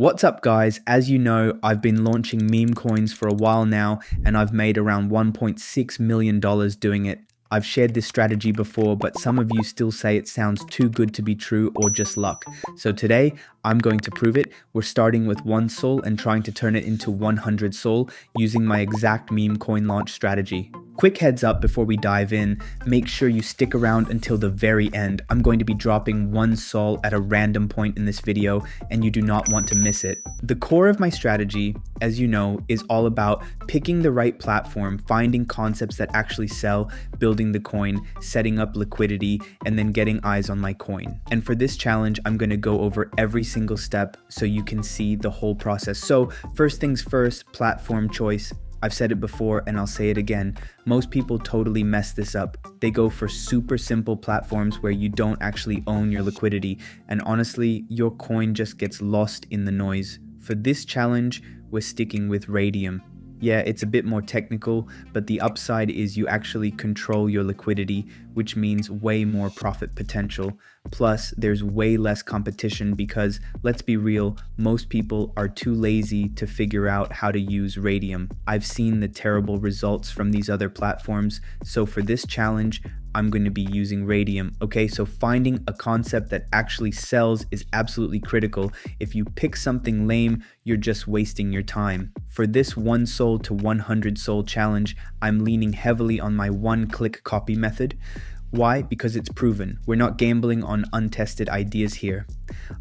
What's up guys? As you know, I've been launching meme coins for a while now and I've made around $1.6 million doing it. I've shared this strategy before, but some of you still say it sounds too good to be true or just luck. So today, I'm going to prove it. We're starting with 1 Sol and trying to turn it into 100 Sol using my exact meme coin launch strategy. Quick heads up before we dive in, make sure you stick around until the very end. I'm going to be dropping 1 Sol at a random point in this video and you do not want to miss it. The core of my strategy, as you know, is all about picking the right platform, finding concepts that actually sell, building the coin, setting up liquidity, and then getting eyes on my coin. And for this challenge, I'm going to go over every single step so you can see the whole process. So first things first, platform choice. I've said it before and I'll say it again. Most people totally mess this up. They go for super simple platforms where you don't actually own your liquidity. And honestly, your coin just gets lost in the noise. For this challenge, we're sticking with Raydium. Yeah, it's a bit more technical, but the upside is you actually control your liquidity, which means way more profit potential. Plus, there's way less competition because, let's be real, most people are too lazy to figure out how to use Raydium. I've seen the terrible results from these other platforms, so for this challenge, I'm going to be using Raydium. Okay, so finding a concept that actually sells is absolutely critical. If you pick something lame, you're just wasting your time. For this 1 Sol to 100 Sol challenge, I'm leaning heavily on my one-click copy method. Why? Because it's proven. We're not gambling on untested ideas here.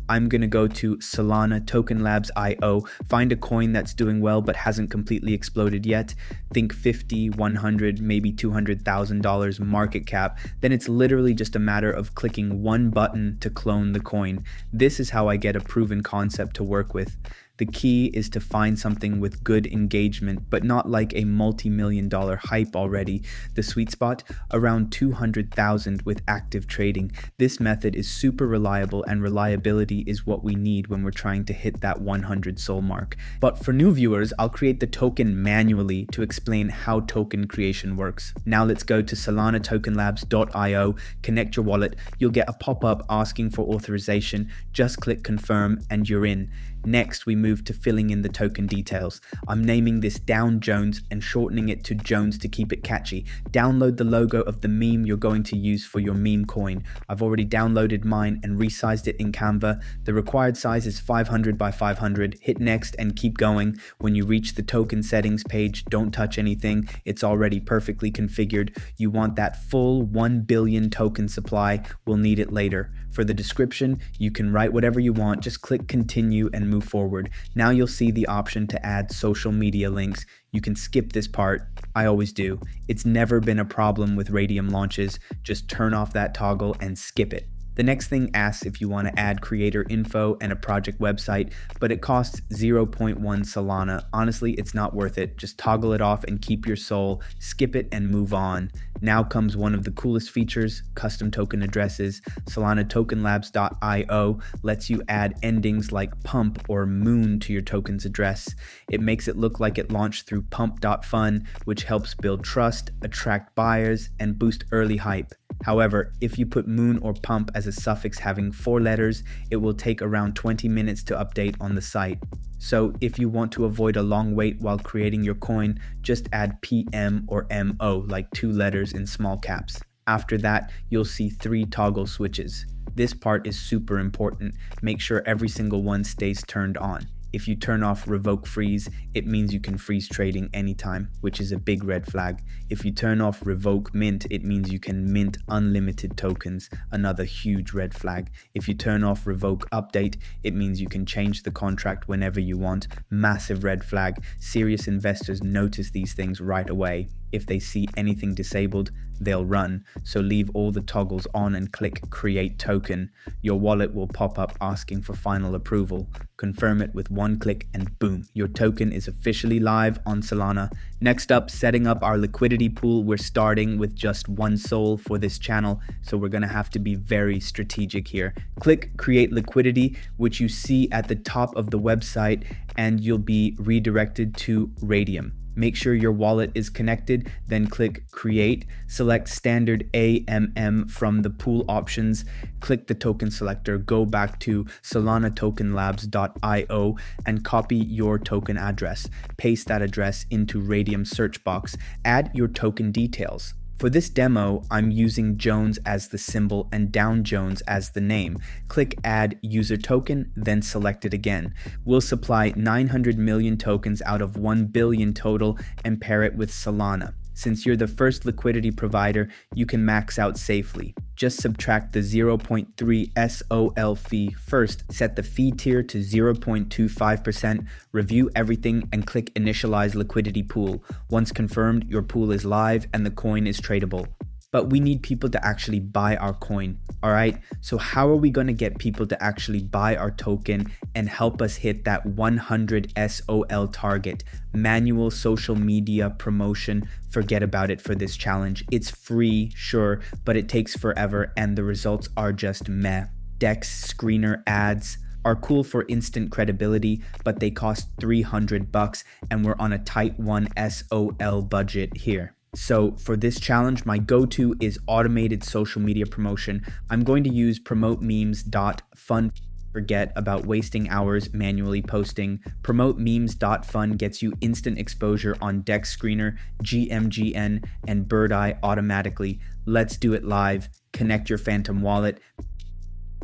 I'm going to go to Solana Token Labs IO, find a coin that's doing well but hasn't completely exploded yet. Think 50, 100, maybe $200,000 market cap. Then it's literally just a matter of clicking one button to clone the coin. This is how I get a proven concept to work with. The key is to find something with good engagement, but not like a multi-million-dollar hype already. The sweet spot, around 200,000 with active trading. This method is super reliable and reliability is what we need when we're trying to hit that 100 Sol mark. But for new viewers, I'll create the token manually to explain how token creation works. Now let's go to solanatokenlabs.io, connect your wallet. You'll get a pop-up asking for authorization. Just click confirm and you're in. Next, we move to filling in the token details. I'm naming this Down Jones and shortening it to Jones to keep it catchy. Download the logo of the meme you're going to use for your meme coin. I've already downloaded mine and resized it in Canva. The required size is 500 by 500. Hit next and keep going. When you reach the token settings page, don't touch anything. It's already perfectly configured. You want that full 1 billion token supply. We'll need it later. For the description, you can write whatever you want. Just click continue and move forward. Now you'll see the option to add social media links. You can skip this part. I always do. It's never been a problem with Raydium launches. Just turn off that toggle and skip it. The next thing asks if you want to add creator info and a project website, but it costs 0.1 Solana. Honestly, it's not worth it. Just toggle it off and keep your Sol, skip it and move on. Now comes one of the coolest features, custom token addresses. Solanatokenlabs.io lets you add endings like pump or moon to your token's address. It makes it look like it launched through Pump.fun, which helps build trust, attract buyers, and boost early hype. However, if you put moon or pump as a suffix having 4 letters, it will take around 20 minutes to update on the site. So if you want to avoid a long wait while creating your coin, just add PM or MO, like 2 letters in small caps. After that, you'll see 3 toggle switches. This part is super important. Make sure every single one stays turned on. If you turn off revoke freeze, it means you can freeze trading anytime, which is a big red flag. If you turn off revoke mint, it means you can mint unlimited tokens, another huge red flag. If you turn off revoke update, it means you can change the contract whenever you want, massive red flag. Serious investors notice these things right away. If they see anything disabled, they'll run. So leave all the toggles on and click create token. Your wallet will pop up asking for final approval. Confirm it with one click and boom, your token is officially live on Solana. Next up, setting up our liquidity pool. We're starting with just 1 Sol for this channel, so we're gonna have to be very strategic here. Click create liquidity, which you see at the top of the website, and you'll be redirected to Raydium. Make sure your wallet is connected, then click Create, select Standard AMM from the pool options, click the token selector, go back to solanatokenlabs.io and copy your token address. Paste that address into Raydium search box, add your token details. For this demo, I'm using Jones as the symbol and Down Jones as the name. Click Add User Token, then select it again. We'll supply 900 million tokens out of 1 billion total and pair it with Solana. Since you're the first liquidity provider, you can max out safely. Just subtract the 0.3 SOL fee first, set the fee tier to 0.25%, review everything and click Initialize Liquidity Pool. Once confirmed, your pool is live and the coin is tradable. But we need people to actually buy our coin, all right? So how are we gonna get people to actually buy our token and help us hit that 100 SOL target? Manual social media promotion, forget about it for this challenge. It's free, sure, but it takes forever and the results are just meh. Dex screener ads are cool for instant credibility, but they cost $300 and we're on a tight 1 SOL budget here. So for this challenge, my go-to is automated social media promotion. I'm going to use PromoteMemes.fun. Forget about wasting hours manually posting. PromoteMemes.fun gets you instant exposure on Dex Screener, GMGN, and Bird Eye automatically. Let's do it live. Connect your Phantom wallet,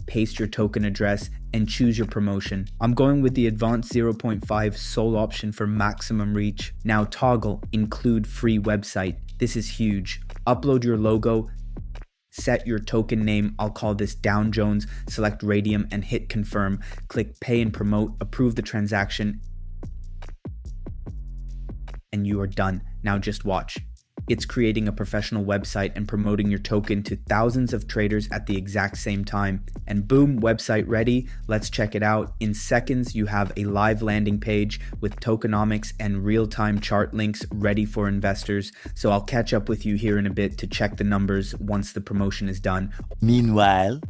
paste your token address, and choose your promotion. I'm going with the advanced 0.5 SOL option for maximum reach. Now toggle include free website. This is huge. Upload your logo, set your token name. I'll call this Down Jones, select Raydium and hit confirm. Click pay and promote, approve the transaction, and you are done. Now just watch. It's creating a professional website and promoting your token to thousands of traders at the exact same time. And boom, website ready. Let's check it out. In seconds, you have a live landing page with tokenomics and real-time chart links ready for investors. So I'll catch up with you here in a bit to check the numbers once the promotion is done. Meanwhile,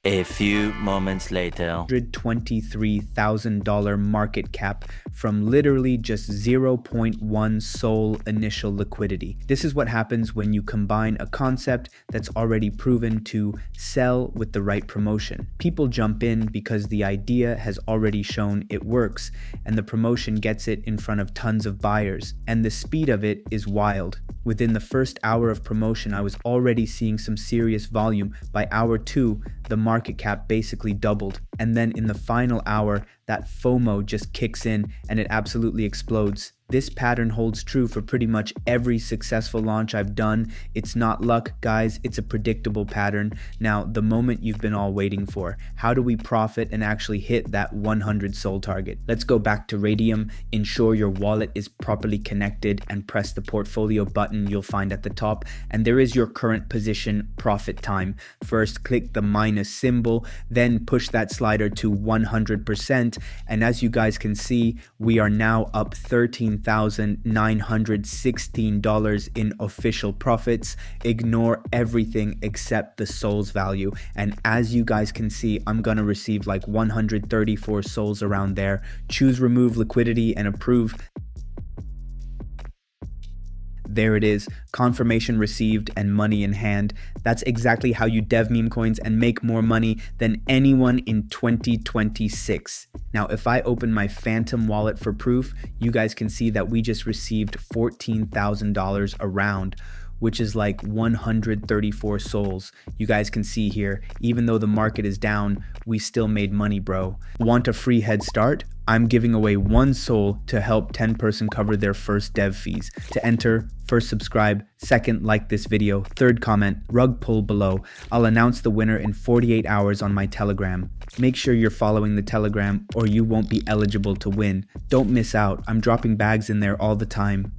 a few moments later, $123,000 market cap from literally just 0.1 SOL initial liquidity. This is what happens when you combine a concept that's already proven to sell with the right promotion. People jump in because the idea has already shown it works, and the promotion gets it in front of tons of buyers, and the speed of it is wild. Within the first hour of promotion, I was already seeing some serious volume. By hour 2, the market cap basically doubled. And then in the final hour, that FOMO just kicks in and it absolutely explodes. This pattern holds true for pretty much every successful launch I've done. It's not luck, guys, it's a predictable pattern. Now, the moment you've been all waiting for. How do we profit and actually hit that 100 SOL target? Let's go back to Raydium, ensure your wallet is properly connected, and press the portfolio button you'll find at the top. And there is your current position profit time. First, click the minus symbol, then push that slider to 100%. And as you guys can see, we are now up $13,916 in official profits. Ignore everything except the souls value. And as you guys can see, I'm gonna receive like 134 souls around there. Choose remove liquidity and approve. There it is, confirmation received and money in hand. That's exactly how you dev meme coins and make more money than anyone in 2026. Now, if I open my Phantom wallet for proof, you guys can see that we just received $14,000 around, which is like 134 souls. You guys can see here, even though the market is down, we still made money, bro. Want a free head start? I'm giving away 1 soul to help 10-person cover their first dev fees. To enter, first subscribe, second like this video, third comment, rug pull below. I'll announce the winner in 48 hours on my Telegram. Make sure you're following the Telegram or you won't be eligible to win. Don't miss out, I'm dropping bags in there all the time.